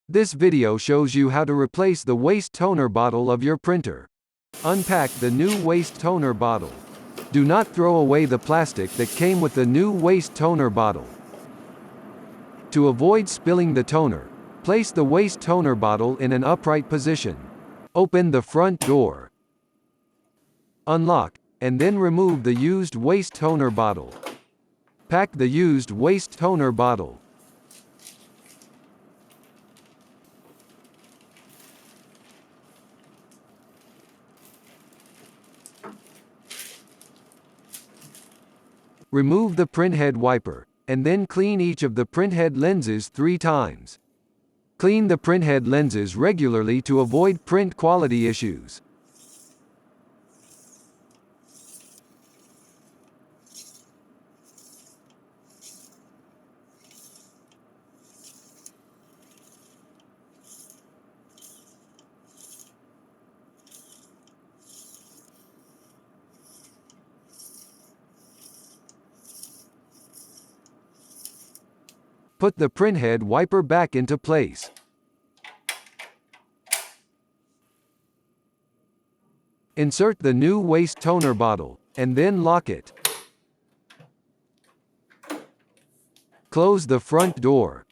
This video shows you how to replace the waste toner bottle of your printer. Unpack the new waste toner bottle. Do not throw away the plastic that came with the new waste toner bottle. To avoid spilling the toner, place the waste toner bottle in an upright position. Open the front door. Unlock, and then remove the used waste toner bottle. Pack the used waste toner bottle. Remove the printhead wiper, and then clean each of the printhead lenses 3 times. Clean the printhead lenses regularly to avoid print quality issues. Put the printhead wiper back into place. Insert the new waste toner bottle, and then lock it. Close the front door.